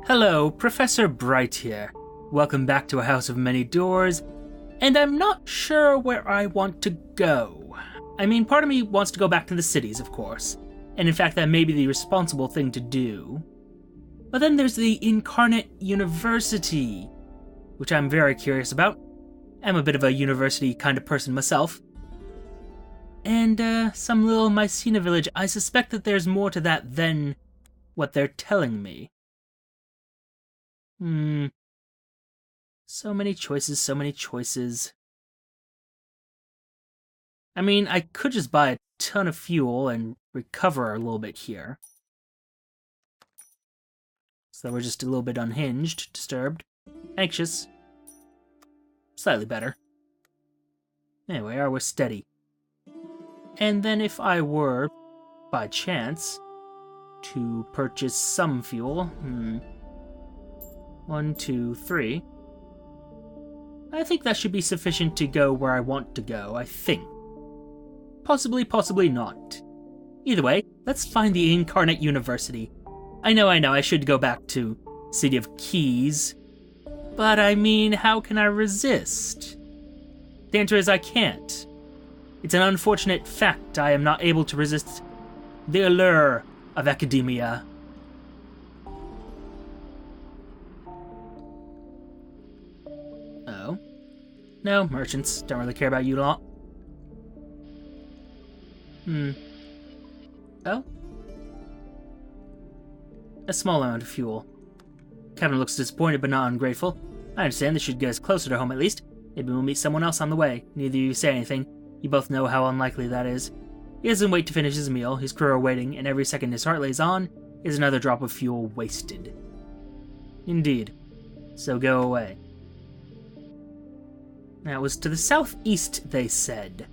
Hello, Professor Bright here. Welcome back to a house of many doors, and I'm not sure where I want to go. I mean, part of me wants to go back to the cities, of course, and in fact that may be the responsible thing to do. But then there's the Incarnate University, which I'm very curious about. I'm a bit of a university kind of person myself. And, some little Mycena village. I suspect that there's more to that than what they're telling me. So many choices, so many choices. I mean, I could just buy a ton of fuel and recover a little bit here. So we're just a little bit unhinged, disturbed, anxious. Slightly better. Anyway, we're steady. And then if I were, by chance, to purchase some fuel, 1, 2, 3. I think that should be sufficient to go where I want to go, I think. Possibly, possibly not. Either way, let's find the Incarnate University. I know, I should go back to City of Keys. But I mean, how can I resist? The answer is I can't. It's an unfortunate fact I am not able to resist the allure of academia. Oh. No, merchants. Don't really care about you lot. Oh? A small amount of fuel. Kevin looks disappointed but not ungrateful. I understand this should get us closer to home at least. Maybe we'll meet someone else on the way. Neither of you say anything. You both know how unlikely that is. He doesn't wait to finish his meal, his crew are waiting, and every second his heart lays on is another drop of fuel wasted. Indeed. So go away. Now, it was to the southeast, they said.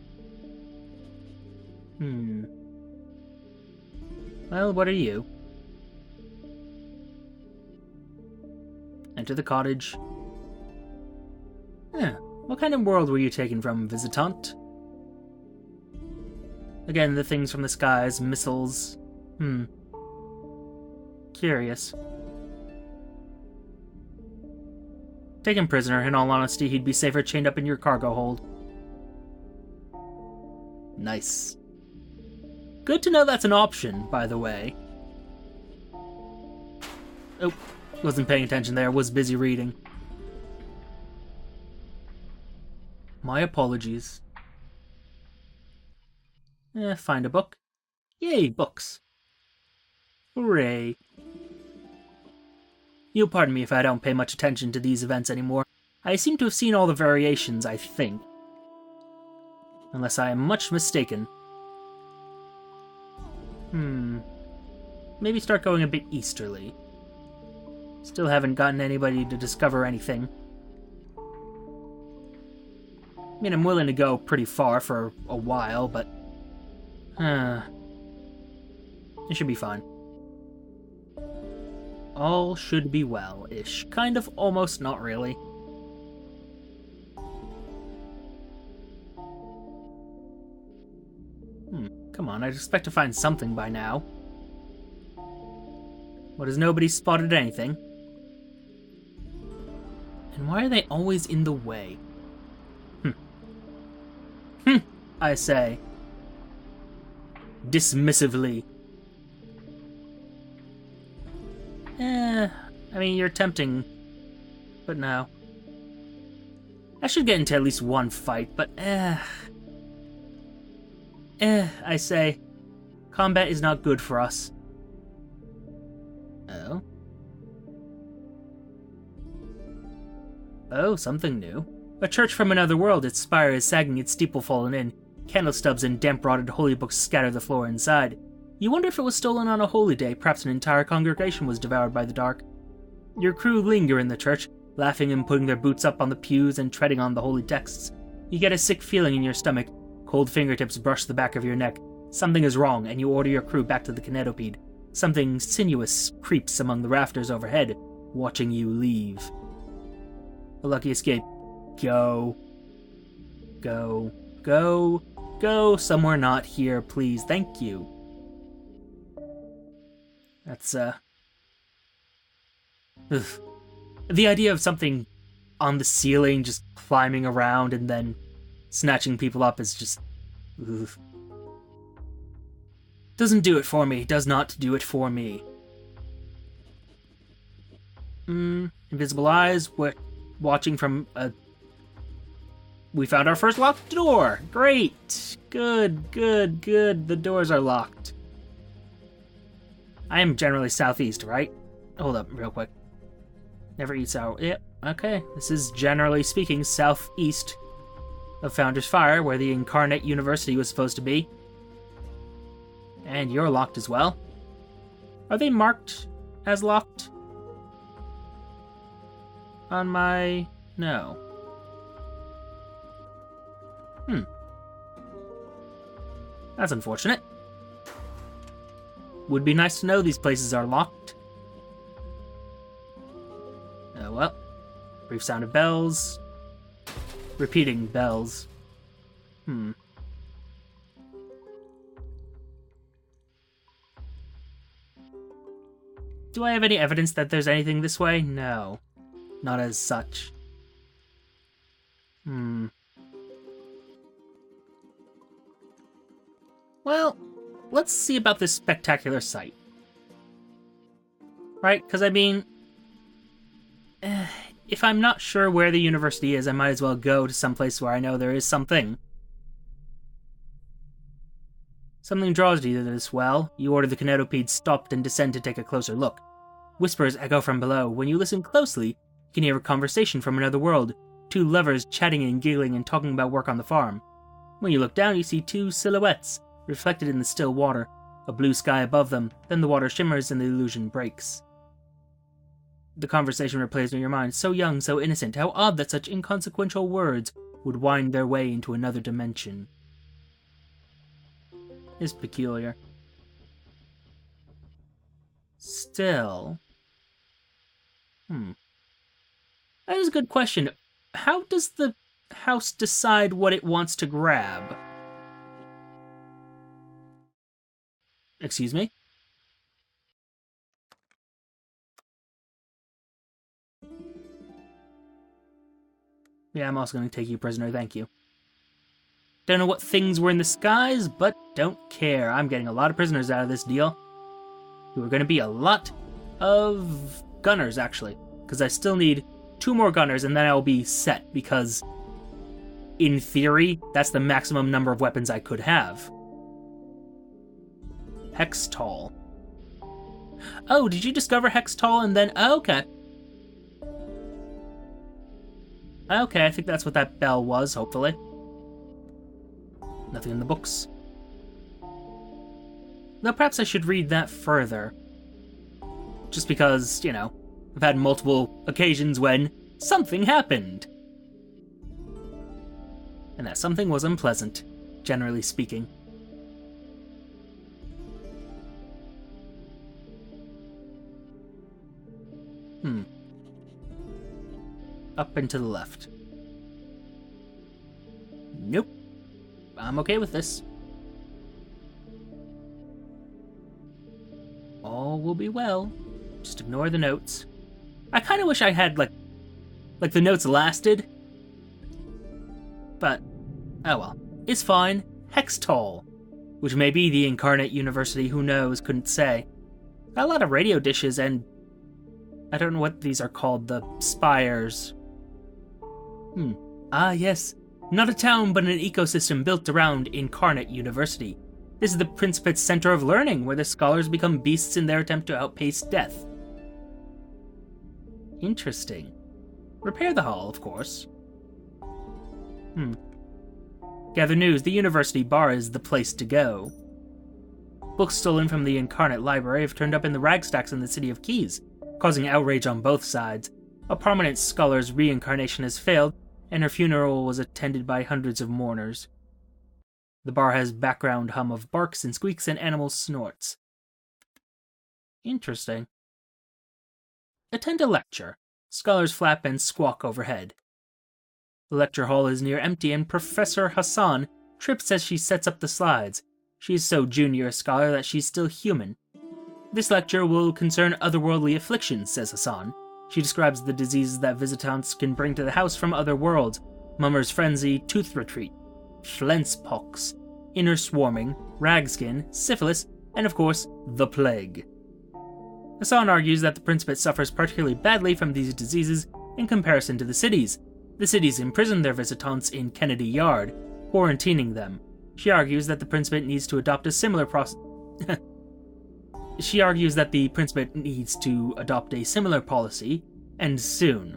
Well, what are you? Enter the cottage. What kind of world were you taken from, visitant? Again, the things from the skies, missiles. Curious. Taken prisoner, in all honesty, he'd be safer chained up in your cargo hold. Nice. Good to know that's an option, by the way. Oh, wasn't paying attention there, was busy reading. My apologies. Find a book. Yay, books. Hooray. You'll pardon me if I don't pay much attention to these events anymore. I seem to have seen all the variations, I think. Unless I am much mistaken. Maybe start going a bit easterly. Still haven't gotten anybody to discover anything. I mean, I'm willing to go pretty far for a while, but... it should be fine. All should be well-ish. Kind of, almost, not really. Come on, I'd expect to find something by now. What, has nobody spotted anything? And why are they always in the way? I say. Dismissively. I mean, you're tempting, but no. I should get into at least one fight, but I say. Combat is not good for us. Oh? Oh, something new. A church from another world, its spire is sagging, its steeple fallen in. Candle stubs and damp-rotted holy books scatter the floor inside. You wonder if it was stolen on a holy day, perhaps an entire congregation was devoured by the dark. Your crew linger in the church, laughing and putting their boots up on the pews and treading on the holy texts. You get a sick feeling in your stomach. Cold fingertips brush the back of your neck. Something is wrong, and you order your crew back to the Kinetopede. Something sinuous creeps among the rafters overhead, watching you leave. A lucky escape. Go. Go. Go. Go somewhere not here, please. Thank you. Ugh. The idea of something on the ceiling just climbing around and then snatching people up is just... Ugh. Doesn't do it for me. Does not do it for me. Invisible eyes. We're watching from a... We found our first locked door! Great! Good, good, good. The doors are locked. I am generally southeast, right? Hold up, real quick. Never eat sour... Yep, okay. This is, generally speaking, southeast of Founder's Fire, where the Incarnate University was supposed to be. And you're locked as well. Are they marked as locked? On my... No. That's unfortunate. Would be nice to know these places are locked. Oh well. Brief sound of bells. Repeating bells. Do I have any evidence that there's anything this way? No. Not as such. Well, let's see about this spectacular sight. Right? Because, I mean... if I'm not sure where the university is, I might as well go to someplace where I know there is something. Something draws you to this well. You order the Kinetopede stopped and descend to take a closer look. Whispers echo from below. When you listen closely, you can hear a conversation from another world. Two lovers chatting and giggling and talking about work on the farm. When you look down, you see two silhouettes, reflected in the still water, a blue sky above them, then the water shimmers and the illusion breaks. The conversation replays in your mind, so young, so innocent, how odd that such inconsequential words would wind their way into another dimension. It's peculiar. Still... That is a good question. How does the house decide what it wants to grab? Excuse me? Yeah, I'm also going to take you prisoner, thank you. Don't know what things were in the skies, but don't care. I'm getting a lot of prisoners out of this deal. Who are going to be a lot of gunners, actually. Because I still need 2 more gunners, and then I'll be set, because... in theory, that's the maximum number of weapons I could have. Hextall. Oh, did you discover Hextall and then... Oh, okay. Okay, I think that's what that bell was, hopefully. Nothing in the books. Though perhaps I should read that further. Just because, you know, I've had multiple occasions when something happened. And that something was unpleasant, generally speaking. Up and to the left. Nope. I'm okay with this. All will be well. Just ignore the notes. I kind of wish I had, like the notes lasted. But, oh well. It's fine. Hextall. Which may be the Incarnate University, who knows, couldn't say. Got a lot of radio dishes and... I don't know what these are called, the Spires. Ah, yes. Not a town, but an ecosystem built around Incarnate University. This is the Principate's center of learning, where the scholars become beasts in their attempt to outpace death. Interesting. Repair the hall, of course. Gather news. The university bar is the place to go. Books stolen from the Incarnate Library have turned up in the ragstacks in the city of Keys, causing outrage on both sides. A prominent scholar's reincarnation has failed, and her funeral was attended by hundreds of mourners. The bar has background hum of barks and squeaks and animal snorts. Interesting. Attend a lecture. Scholars flap and squawk overhead. The lecture hall is near empty, and Professor Hassan trips as she sets up the slides. She is so junior a scholar that she's still human. This lecture will concern otherworldly afflictions, says Hassan. She describes the diseases that visitants can bring to the house from other worlds: mummer's frenzy, tooth retreat, Flenspox, inner swarming, ragskin, syphilis, and of course, the plague. Hassan argues that the Principate suffers particularly badly from these diseases in comparison to the cities. The cities imprison their visitants in Kennedy Yard, quarantining them. She argues that the Principate needs to adopt a similar policy, and soon.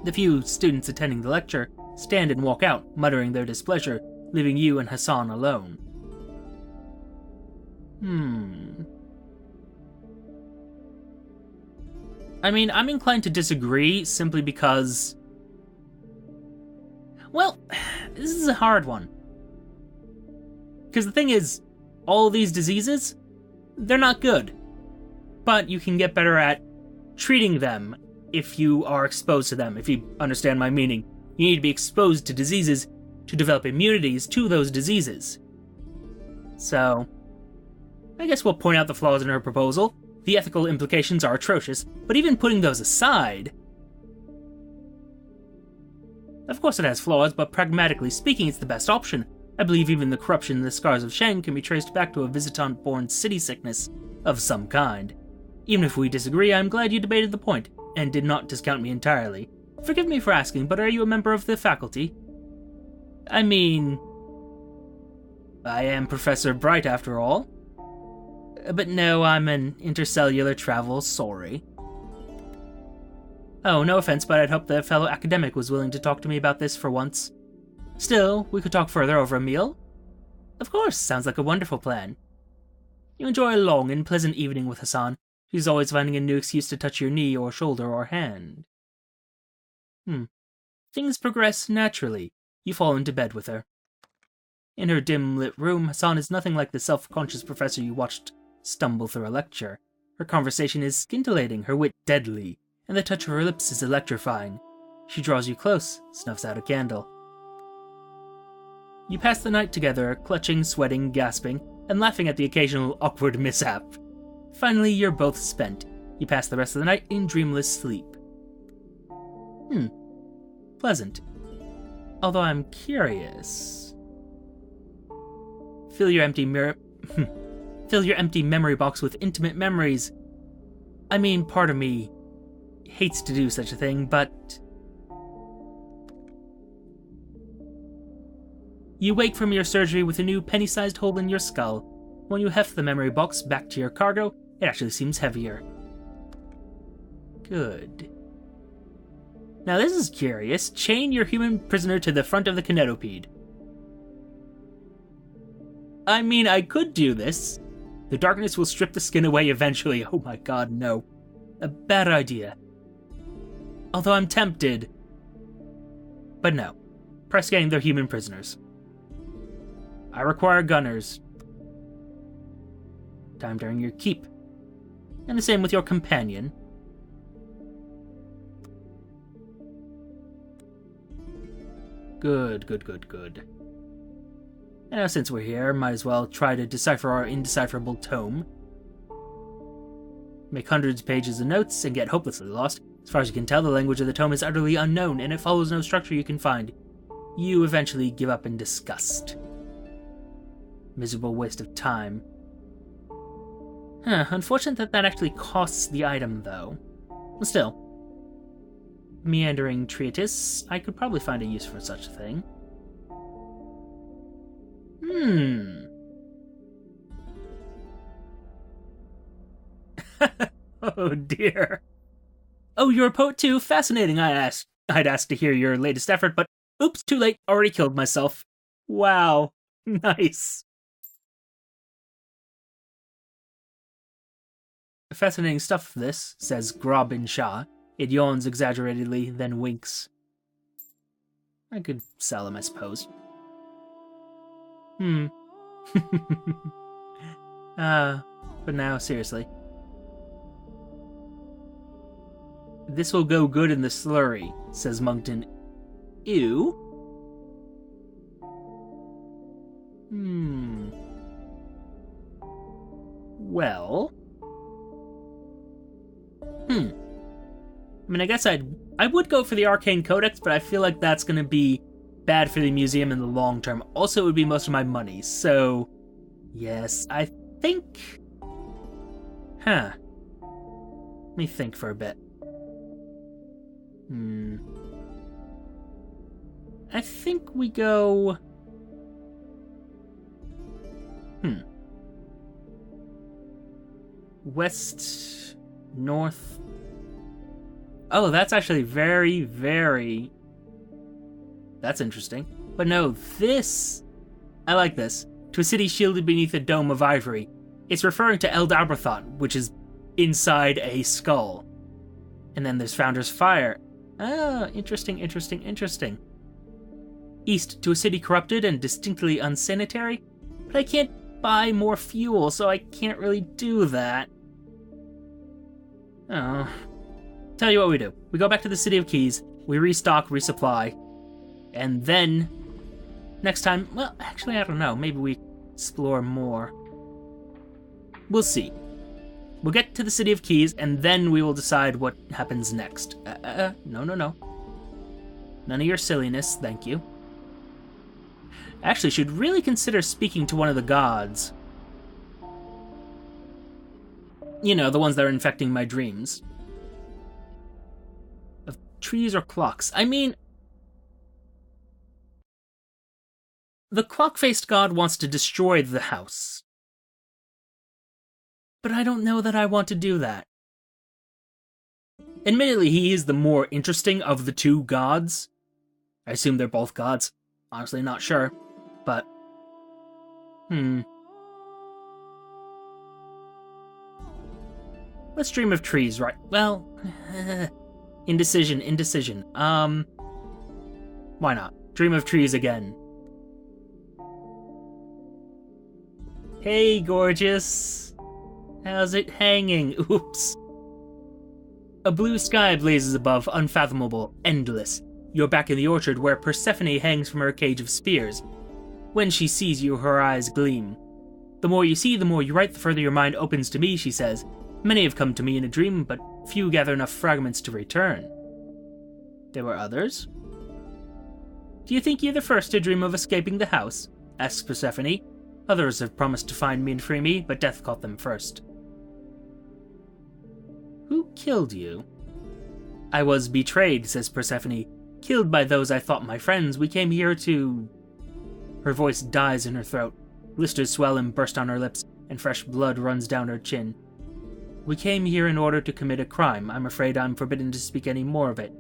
The few students attending the lecture stand and walk out, muttering their displeasure, leaving you and Hassan alone. I mean, I'm inclined to disagree simply because... well, this is a hard one. Because the thing is, all these diseases, they're not good. But you can get better at treating them if you are exposed to them, if you understand my meaning. You need to be exposed to diseases to develop immunities to those diseases. So, I guess we'll point out the flaws in her proposal. The ethical implications are atrocious, but even putting those aside... of course it has flaws, but pragmatically speaking, it's the best option. I believe even the corruption and the scars of Shang can be traced back to a visitant-born city sickness of some kind. Even if we disagree, I'm glad you debated the point, and did not discount me entirely. Forgive me for asking, but are you a member of the faculty? I mean... I am Professor Bright after all. But no, I'm an intercellular travel sorry. Oh, no offense, but I'd hoped that a fellow academic was willing to talk to me about this for once. Still, we could talk further over a meal? Of course, sounds like a wonderful plan. You enjoy a long and pleasant evening with Hassan. She's always finding a new excuse to touch your knee or shoulder or hand. Things progress naturally. You fall into bed with her. In her dim-lit room, Hassan is nothing like the self-conscious professor you watched stumble through a lecture. Her conversation is scintillating, her wit deadly, and the touch of her lips is electrifying. She draws you close, snuffs out a candle. You pass the night together, clutching, sweating, gasping, and laughing at the occasional awkward mishap. Finally, you're both spent. You pass the rest of the night in dreamless sleep. Pleasant. Although I'm curious... Fill your empty memory box with intimate memories. I mean, part of me hates to do such a thing, but... You wake from your surgery with a new penny-sized hole in your skull. When you heft the memory box back to your cargo, it actually seems heavier. Good. Now this is curious. Chain your human prisoner to the front of the Kinetopede. I mean, I could do this. The darkness will strip the skin away eventually. Oh my god, no. A bad idea. Although I'm tempted. But no. Press gang their human prisoners. I require gunners. Time to earn your keep. And the same with your companion. Good. And now since we're here, might as well try to decipher our indecipherable tome. Make hundreds of pages of notes and get hopelessly lost. As far as you can tell, the language of the tome is utterly unknown, and it follows no structure you can find. You eventually give up in disgust. Miserable waste of time. Unfortunate that actually costs the item, though. Still. Meandering treatise. I could probably find a use for such a thing. Oh dear. Oh, you're a poet too? Fascinating. I'd ask to hear your latest effort, but oops, too late. Already killed myself. Wow. Nice. Fascinating stuff, this, says Grobin Shah. It yawns exaggeratedly, then winks. I could sell him, I suppose. But now, seriously. This will go good in the slurry, says Monkton. Ew. Well... I mean, I guess I would go for the Arcane Codex, but I feel like that's going to be bad for the museum in the long term. Also, it would be most of my money, so yes, I think... Huh. Let me think for a bit. I think we go... West, north... Oh, that's actually very, very... That's interesting. But no, this... I like this. To a city shielded beneath a dome of ivory. It's referring to El Dabrathon, which is inside a skull. And then there's Founder's Fire. Ah, interesting, interesting, interesting. East, to a city corrupted and distinctly unsanitary. But I can't buy more fuel, so I can't really do that. Oh. Tell you what we do. We go back to the City of Keys, we restock, resupply, and then next time, well, actually, I don't know, maybe we explore more. We'll see. We'll get to the City of Keys, and then we will decide what happens next. No. None of your silliness, thank you. Actually, should really consider speaking to one of the gods. You know, the ones that are infecting my dreams. Of trees or clocks. I mean... The clock-faced god wants to destroy the house. But I don't know that I want to do that. Admittedly, he is the more interesting of the two gods. I assume they're both gods. Honestly, not sure. But... Let's dream of trees, right? Well... indecision. Why not? Dream of trees again. Hey, gorgeous. How's it hanging? Oops. A blue sky blazes above, unfathomable, endless. You're back in the orchard where Persephone hangs from her cage of spears. When she sees you, her eyes gleam. The more you see, the more you write, the further your mind opens to me, she says. Many have come to me in a dream, but few gather enough fragments to return. There were others? Do you think you're the first to dream of escaping the house? Asks Persephone. Others have promised to find me and free me, but death caught them first. Who killed you? I was betrayed, says Persephone. Killed by those I thought my friends. We came here to... Her voice dies in her throat. Blisters swell and burst on her lips, and fresh blood runs down her chin. We came here in order to commit a crime. I'm afraid I'm forbidden to speak any more of it.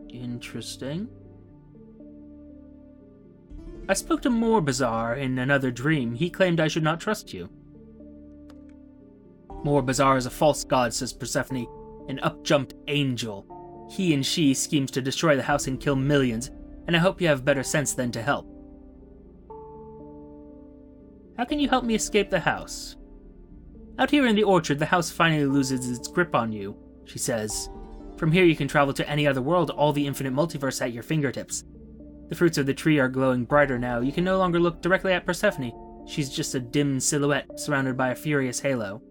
Interesting. I spoke to Morbazar in another dream. He claimed I should not trust you. Morbazar is a false god, says Persephone, an up-jumped angel. He and she schemes to destroy the house and kill millions, and I hope you have better sense than to help. How can you help me escape the house? Out here in the orchard, the house finally loses its grip on you, she says. From here you can travel to any other world, all the infinite multiverse at your fingertips. The fruits of the tree are glowing brighter now. You can no longer look directly at Persephone. She's just a dim silhouette surrounded by a furious halo.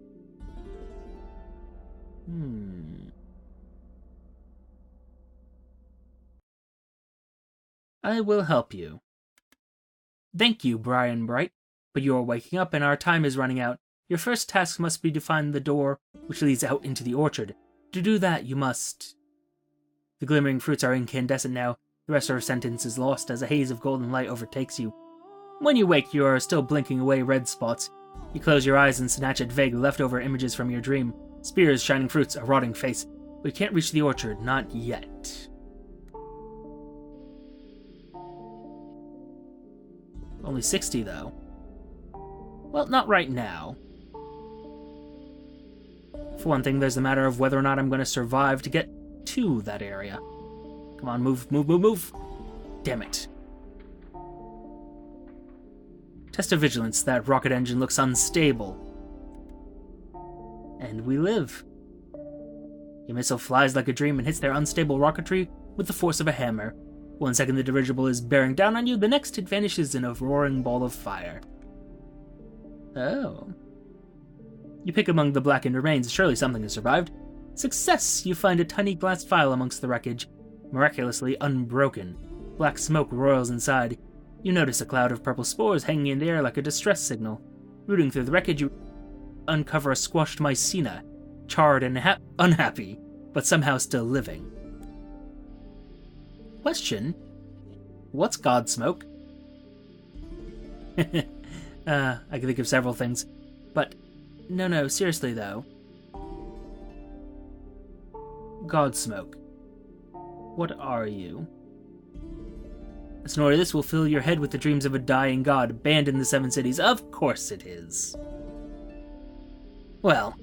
I will help you. Thank you, Brian Bright. But you are waking up and our time is running out. Your first task must be to find the door which leads out into the orchard. To do that, you must... The glimmering fruits are incandescent now. The rest of her sentence is lost as a haze of golden light overtakes you. When you wake, you are still blinking away red spots. You close your eyes and snatch at vague leftover images from your dream. Spears, shining fruits, a rotting face. We can't reach the orchard, not yet. Only 60, though. Well, not right now. For one thing, there's the matter of whether or not I'm going to survive to get to that area. Come on, move, move, move, move! Damn it. Test of vigilance. That rocket engine looks unstable. And we live. Your missile flies like a dream and hits their unstable rocketry with the force of a hammer. 1 second the dirigible is bearing down on you, the next it vanishes in a roaring ball of fire. Oh. You pick among the blackened remains, surely something has survived. Success! You find a tiny glass vial amongst the wreckage, miraculously unbroken. Black smoke roils inside. You notice a cloud of purple spores hanging in the air like a distress signal. Rooting through the wreckage, you uncover a squashed mycena, charred and unhappy, but somehow still living. Question: what's God smoke? I can think of several things, but no, seriously though. God smoke. What are you? Snorri, this will fill your head with the dreams of a dying god, banned in the Seven Cities. Of course it is. Well.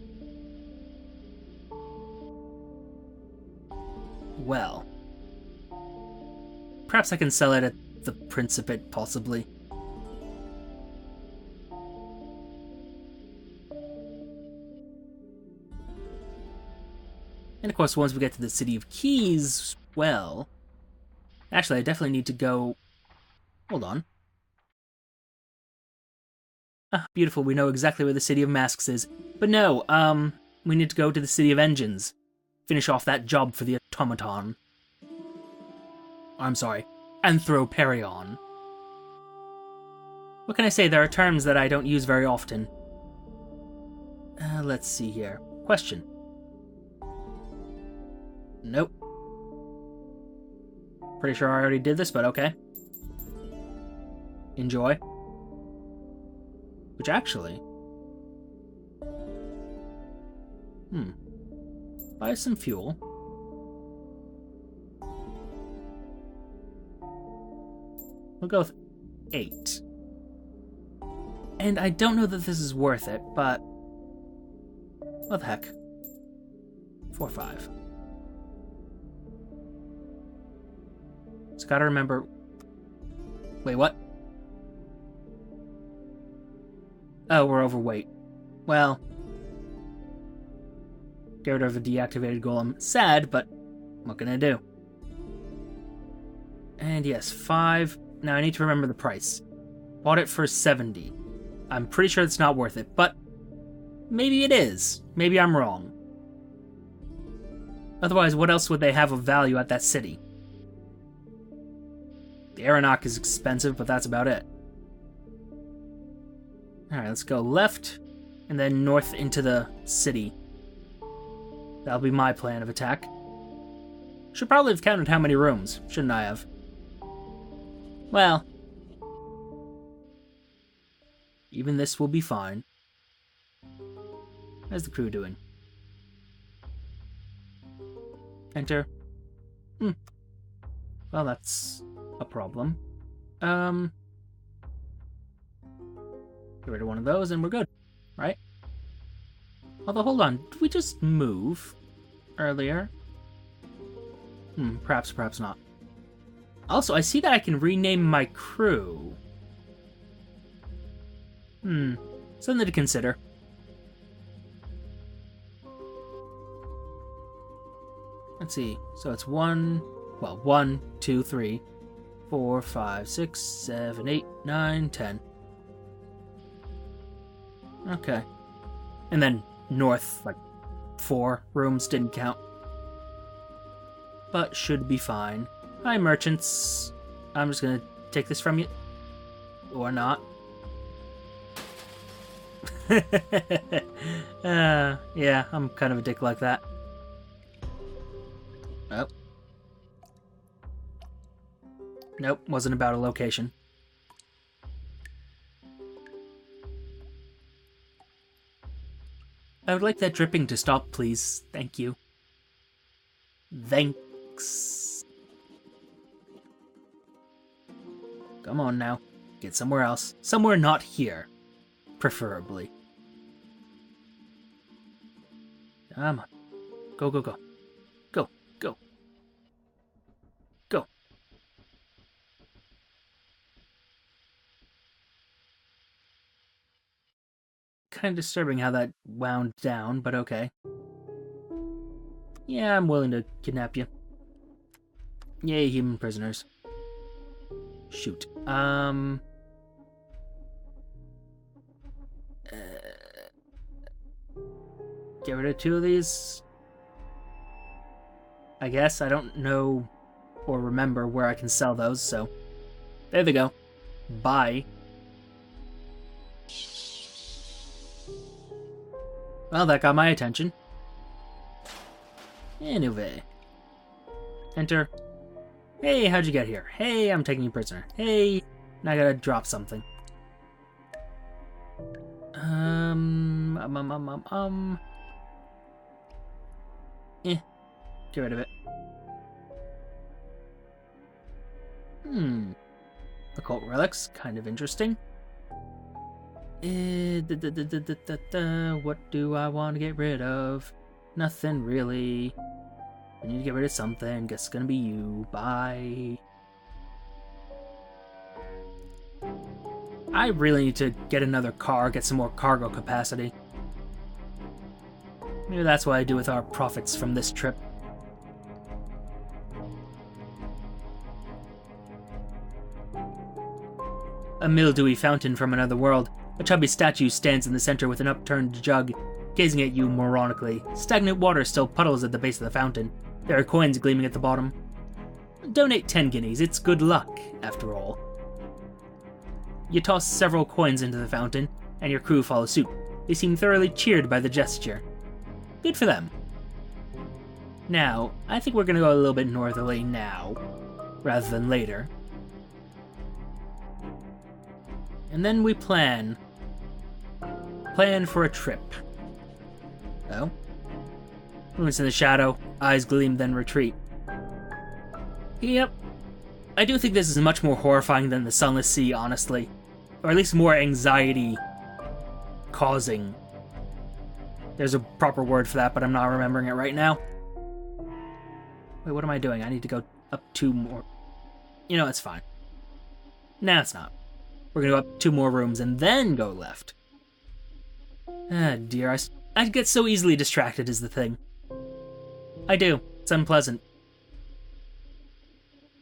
Perhaps I can sell it at the Principate, possibly. And of course, once we get to the City of Keys, well... Actually, I definitely need to go... Hold on. Ah, beautiful, we know exactly where the City of Masks is. But no, we need to go to the City of Engines. Finish off that job for the automaton. I'm sorry, Anthroparion. What can I say? There are terms that I don't use very often. Let's see here. Question. Nope. Pretty sure I already did this, but okay. Enjoy. Which actually... Buy some fuel. We'll go with 8. And I don't know that this is worth it, but... what the heck. 4, 5. Just gotta remember... Wait, what? Oh, we're overweight. Well... Get rid of a deactivated golem. Sad, but what can I do? And yes, 5. Now I need to remember the price. Bought it for 70. I'm pretty sure it's not worth it, but maybe it is. Maybe I'm wrong. Otherwise, what else would they have of value at that city? The Aeronach is expensive, but that's about it. Alright, let's go left, and then north into the city. That'll be my plan of attack. Should probably have counted how many rooms, shouldn't I have? Well, even this will be fine. How's the crew doing? Enter. Well, that's a problem. Get rid of one of those and we're good, right? Although, hold on, did we just move earlier? Perhaps not. Also, I see that I can rename my crew. Something to consider. Let's see, so it's 1, 2, 3, 4, 5, 6, 7, 8, 9, 10. Okay. And then north, like 4 rooms didn't count. But should be fine. Hi, merchants. I'm just gonna take this from you. Or not. Yeah, I'm kind of a dick like that. Oh. Nope, wasn't about a location. I would like that dripping to stop, please. Thank you. Thanks. Come on now. Get somewhere else. Somewhere not here. Preferably. Come on. Go, go, go. Go, go. Go. Kind of disturbing how that wound down, but okay. Yeah, I'm willing to kidnap you. Yay, human prisoners. Shoot. get rid of 2 of these. I guess. I don't know or remember where I can sell those, so... There they go. Bye. Well, that got my attention. Anyway. Enter. Hey, how'd you get here? Hey, I'm taking you prisoner. Hey, now I gotta drop something. Get rid of it. Occult relics, kind of interesting. What do I want to get rid of? Nothing really. I need to get rid of something. Guess it's gonna be you. Bye. I really need to get another car, get some more cargo capacity. Maybe that's what I do with our profits from this trip. A mildewy fountain from another world. A chubby statue stands in the center with an upturned jug, gazing at you moronically. Stagnant water still puddles at the base of the fountain. There are coins gleaming at the bottom. Donate 10 guineas, it's good luck, after all. You toss several coins into the fountain, and your crew follow suit. They seem thoroughly cheered by the gesture. Good for them. Now, I think we're gonna go a little bit northerly now, rather than later. And then we plan for a trip. Oh? Movements in the shadow, eyes gleam, then retreat. Yep. I do think this is much more horrifying than the Sunless Sea, honestly. Or at least more anxiety-causing. There's a proper word for that, but I'm not remembering it right now. Wait, what am I doing? I need to go up 2 more... You know, it's fine. Nah, it's not. We're gonna go up 2 more rooms and then go left. Ah, dear, I get so easily distracted is the thing. I do. It's unpleasant.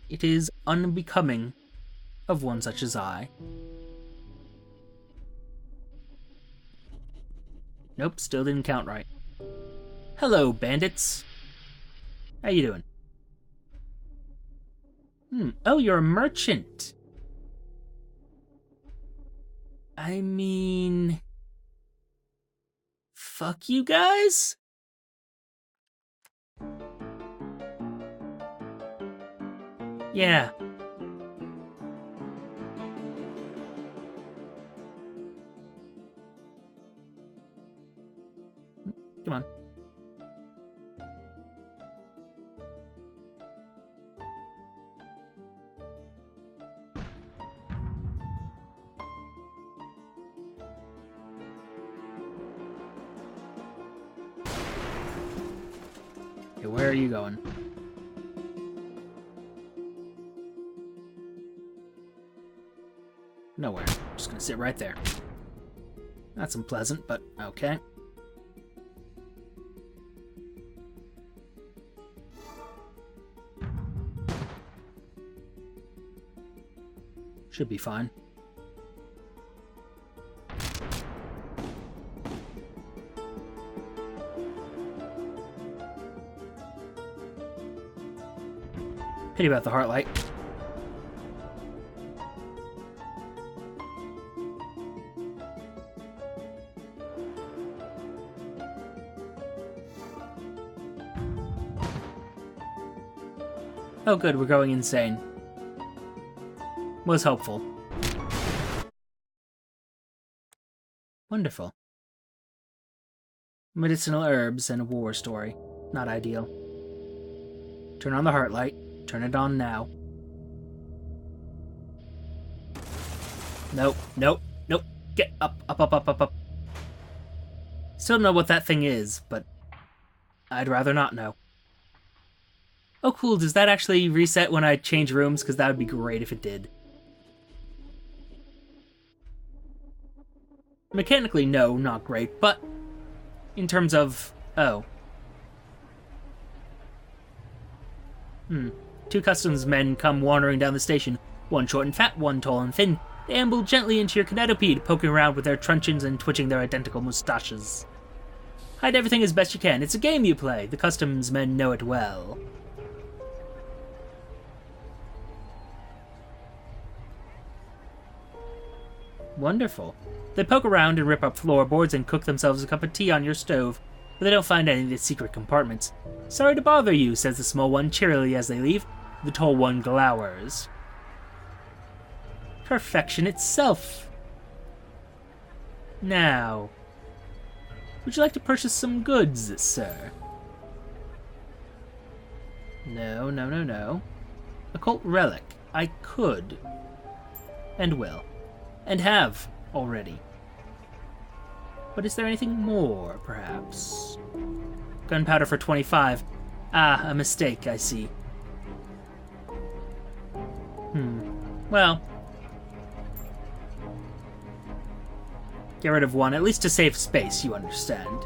It is unbecoming of one such as I. Nope, still didn't count right. Hello, bandits. How you doing? Oh, you're a merchant. I mean... Fuck you guys? Yeah. Come on. Okay, where are you going? Nowhere. I'm just gonna sit right there. That's unpleasant, but okay. Should be fine. Pity about the Heartlight. Oh good, we're going insane. Was hopeful. Wonderful. Medicinal herbs and a war story. Not ideal. Turn on the Heartlight. Turn it on now. Nope, nope, nope. Get up, up, up, up, up, up. Still don't know what that thing is, but I'd rather not know. Oh cool, does that actually reset when I change rooms? Because that would be great if it did. Mechanically, no, not great, but in terms of... Oh. 2 customs men come wandering down the station. One short and fat, one tall and thin. They amble gently into your Kinetopede, poking around with their truncheons and twitching their identical moustaches. Hide everything as best you can. It's a game you play. The customs men know it well. Wonderful. They poke around and rip up floorboards and cook themselves a cup of tea on your stove, but they don't find any of the secret compartments. Sorry to bother you, says the small one cheerily as they leave. The tall one glowers. Perfection itself. Now, would you like to purchase some goods, sir? No, no, no, no. Occult relic. I could. And will. And have already. But is there anything more, perhaps? Gunpowder for 25. Ah, a mistake, I see. Well. Get rid of one, at least to save space, you understand.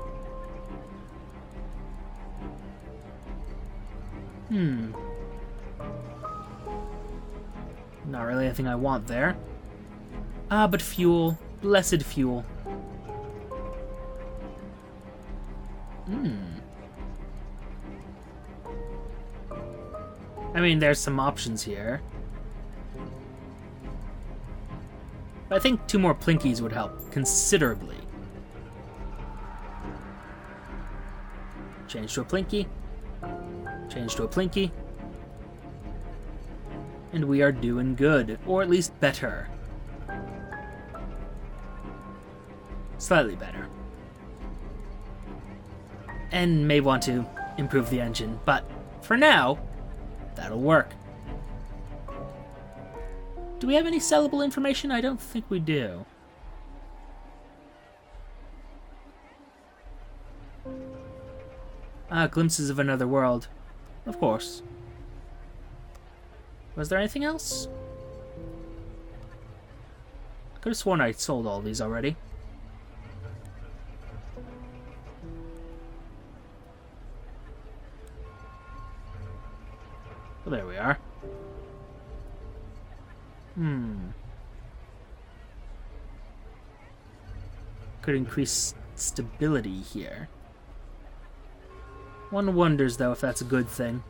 Not really anything I want there. Ah, but fuel. Blessed fuel. I mean, there's some options here. But I think 2 more plinkies would help considerably. Change to a plinky. Change to a plinky. And we are doing good. Or at least better. Slightly better. And may want to improve the engine, but for now, that'll work. Do we have any sellable information? I don't think we do. Ah, glimpses of another world. Of course. Was there anything else? I could have sworn I sold all these already. Well, there we are. Could increase stability here. One wonders, though, if that's a good thing.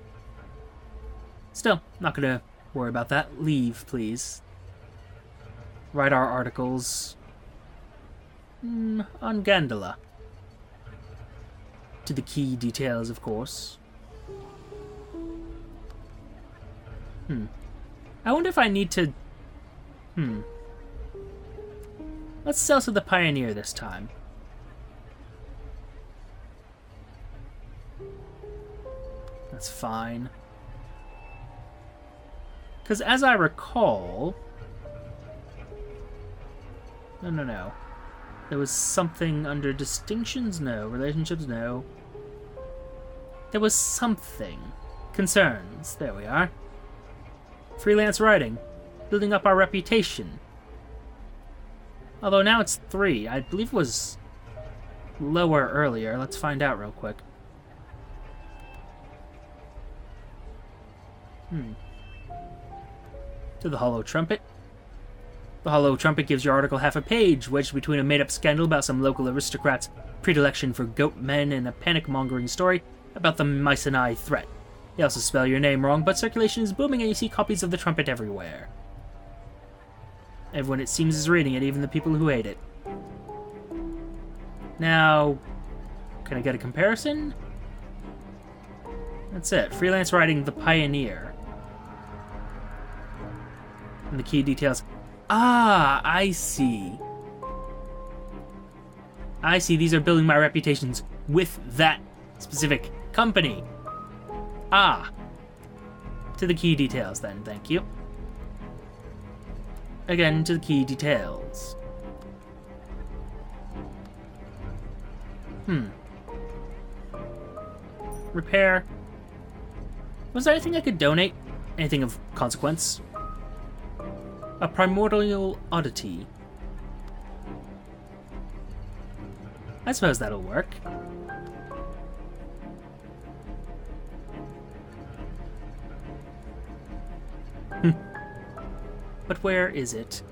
Still, not gonna worry about that. Leave, please. Write our articles. On Gandala. To the key details, of course. I wonder if I need to... Let's sell to the Pioneer this time. That's fine. Because as I recall... No. There was something under distinctions? No. Relationships? No. There was something. Concerns. There we are. Freelance writing. Building up our reputation. Although now it's 3. I believe it was lower earlier. Let's find out real quick. To the Hollow Trumpet. The Hollow Trumpet gives your article half a page, wedged between a made-up scandal about some local aristocrat's predilection for goat men and a panic-mongering story about the Mycenae threat. They also spell your name wrong, but circulation is booming and you see copies of the Trumpet everywhere. Everyone, it seems, is reading it, even the people who hate it. Now, can I get a comparison? That's it. Freelance writing, The Pioneer. And the key details. Ah, I see. I see. These are building my reputations with that specific company. Ah. To the key details, then. Thank you. Again, to the key details. Repair. Was there anything I could donate? Anything of consequence? A primordial oddity. I suppose that'll work. But where is it?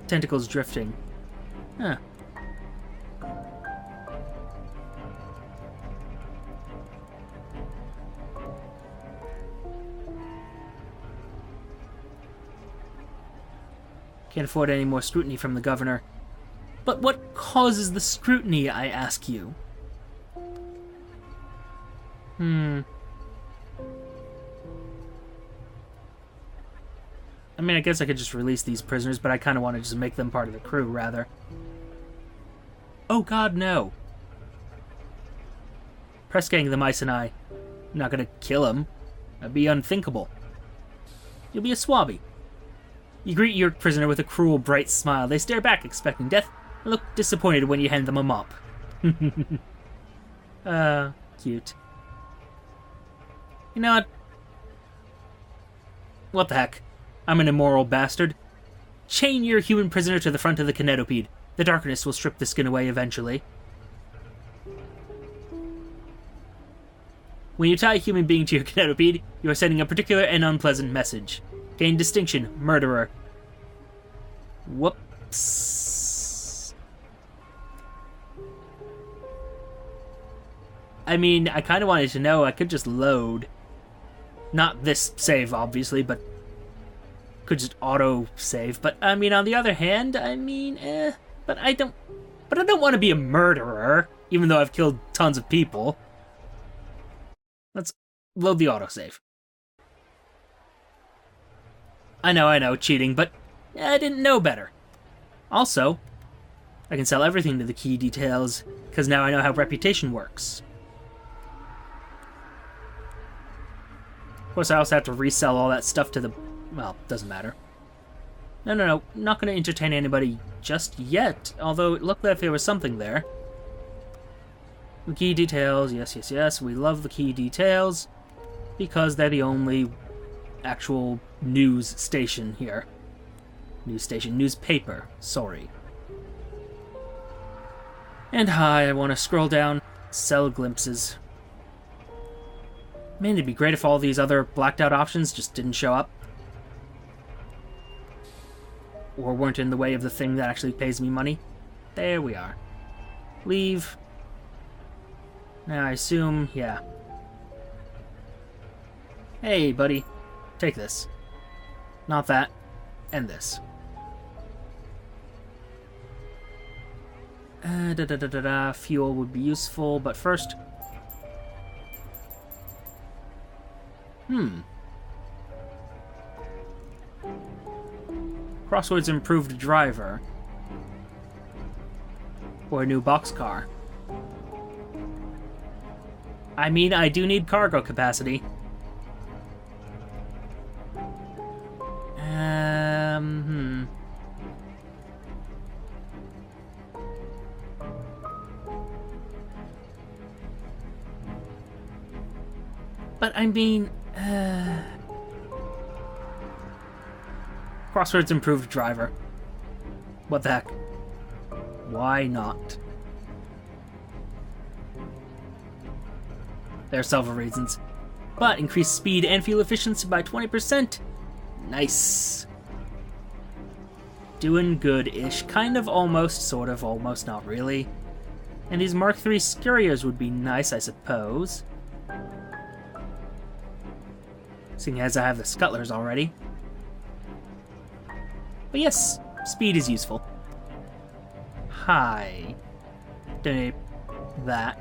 Tentacles drifting. Huh. Can't afford any more scrutiny from the governor. But what causes the scrutiny, I ask you? I mean, I guess I could just release these prisoners, but I kind of want to just make them part of the crew, rather. Oh god, no. Press gang the mice and I'm not gonna kill him. That'd be unthinkable. You'll be a swabby. You greet your prisoner with a cruel, bright smile. They stare back, expecting death, and look disappointed when you hand them a mop. Cute. You know what? What the heck? I'm an immoral bastard. Chain your human prisoner to the front of the Kinetopede. The darkness will strip the skin away eventually. When you tie a human being to your Kinetopede, you are sending a particular and unpleasant message. Gain distinction, murderer. Whoops. I mean, I kind of wanted to know. I could just load. Not this save, obviously, but could just auto-save. But, I mean, on the other hand, But I don't want to be a murderer, even though I've killed tons of people. Let's load the autosave. I know, cheating, but I didn't know better. Also, I can sell everything to the key details, because now I know how reputation works. Of course, I also have to resell all that stuff to the... well, doesn't matter. No, not going to entertain anybody just yet, although it looked like there was something there. The key details, yes, we love the key details, because they're the only actual news station here. Newspaper, sorry. And hi, I want to scroll down, sell glimpses. Man, it'd be great if all these other blacked out options just didn't show up. Or weren't in the way of the thing that actually pays me money. There we are. Leave. Now I assume, yeah. Hey, buddy. Take this. Not that. And this. Fuel would be useful, but first... Crossroads improved driver. Or a new boxcar. I mean, I do need cargo capacity. But I mean, Crossroads improved driver. What the heck? Why not? There are several reasons. But increased speed and fuel efficiency by 20%. Nice. Doing good-ish. Kind of, almost, sort of, almost, not really. And these Mark III Scurriers would be nice, I suppose. Seeing as I have the Scuttlers already. But yes, speed is useful. Hi. Donate that.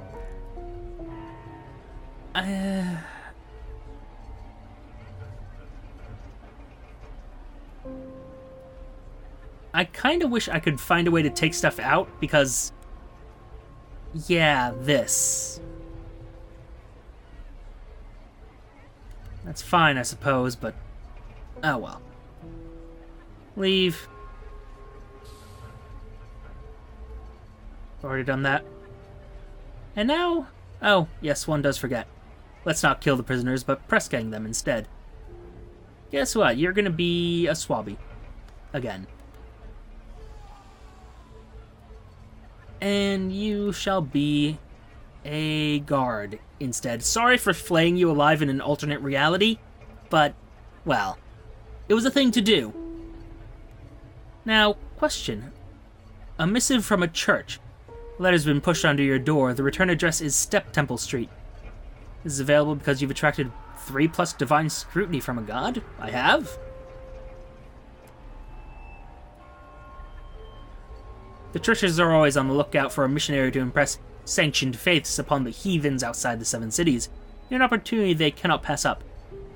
I kind of wish I could find a way to take stuff out, because... yeah, this. That's fine, I suppose, but... oh well. Leave. Already done that. And now... oh, yes, one does forget. Let's not kill the prisoners, but press gang them instead. Guess what? You're gonna be a swabby. Again. And you shall be a guard instead. Sorry for flaying you alive in an alternate reality, but, well, it was a thing to do. Now, question. A missive from a church. The letter's been pushed under your door. The return address is Step Temple Street. This is available because you've attracted 3+ divine scrutiny from a god? I have? The churches are always on the lookout for a missionary to impress sanctioned faiths upon the heathens outside the 7 cities, an opportunity they cannot pass up.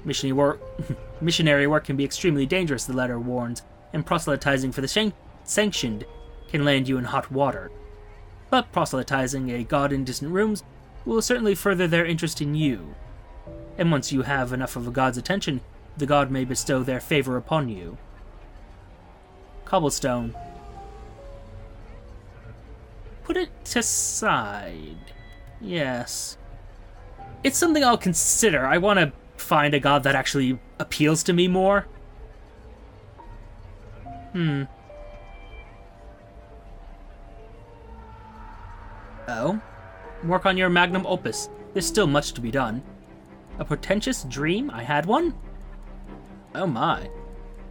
Missionary work can be extremely dangerous, the letter warns, and proselytizing for the sanctioned can land you in hot water. But proselytizing a god in distant rooms will certainly further their interest in you. And once you have enough of a god's attention, the god may bestow their favor upon you. Cobblestone. Put it aside. Yes. It's something I'll consider. I want to find a god that actually appeals to me more. Oh? Work on your magnum opus. There's still much to be done. A portentous dream? I had one? Oh my.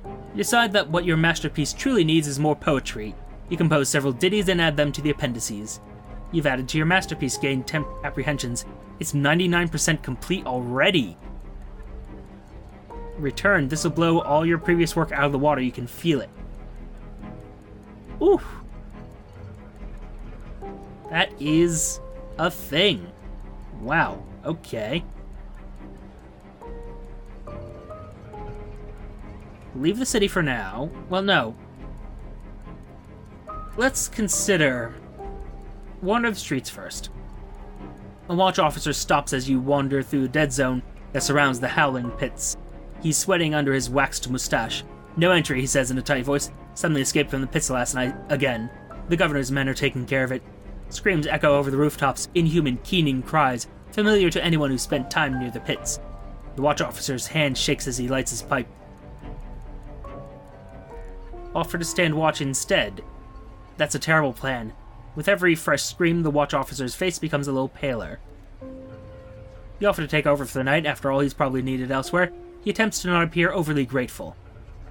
You decide that what your masterpiece truly needs is more poetry. You compose several ditties and add them to the appendices. You've added to your masterpiece, gained 10 apprehensions. It's 99% complete already. Return. This will blow all your previous work out of the water. You can feel it. Ooh. That is a thing. Wow. Okay. Leave the city for now. Well, no. Let's consider... wander the streets first. A watch officer stops as you wander through the dead zone that surrounds the howling pits. He's sweating under his waxed mustache. No entry, he says in a tight voice. Suddenly escaped from the pits last night again. The governor's men are taking care of it. Screams echo over the rooftops, inhuman, keening cries, familiar to anyone who spent time near the pits. The watch officer's hand shakes as he lights his pipe. Offer to stand watch instead. That's a terrible plan. With every fresh scream, the watch officer's face becomes a little paler. You offer to take over for the night. After all, he's probably needed elsewhere. He attempts to not appear overly grateful.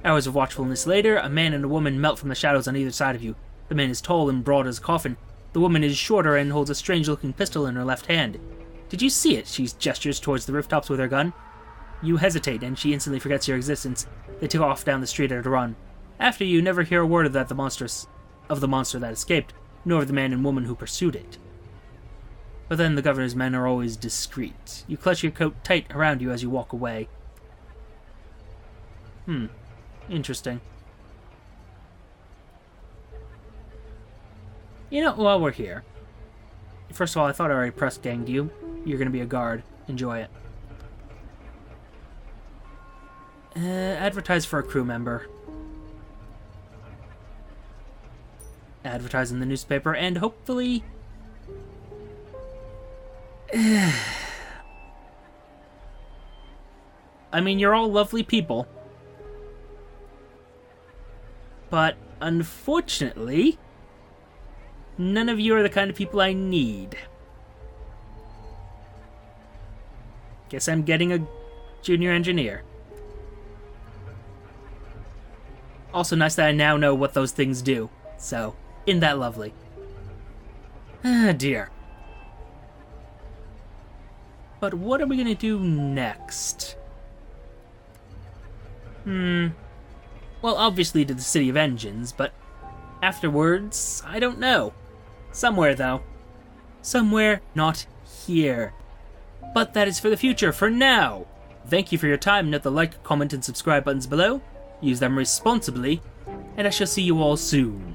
Hours of watchfulness later, a man and a woman melt from the shadows on either side of you. The man is tall and broad as a coffin. The woman is shorter and holds a strange-looking pistol in her left hand. Did you see it? She gestures towards the rooftops with her gun. You hesitate, and she instantly forgets your existence. They take off down the street at a run. After you never hear a word of the monster that escaped, nor of the man and woman who pursued it. But then the governor's men are always discreet. You clutch your coat tight around you as you walk away. Interesting. You know, while we're here... First of all, I thought I already press ganged you. You're gonna be a guard. Enjoy it. Advertise for a crew member. Advertise in the newspaper, and hopefully... I mean, you're all lovely people. But, unfortunately, none of you are the kind of people I need. Guess I'm getting a junior engineer. Also nice that I now know what those things do. So, isn't that lovely? Ah, dear. But what are we gonna do next? Well, obviously to the City of Engines, but afterwards, I don't know. Somewhere, though. Somewhere not here. But that is for the future. For now, thank you for your time. Note the like, comment, and subscribe buttons below. Use them responsibly, and I shall see you all soon.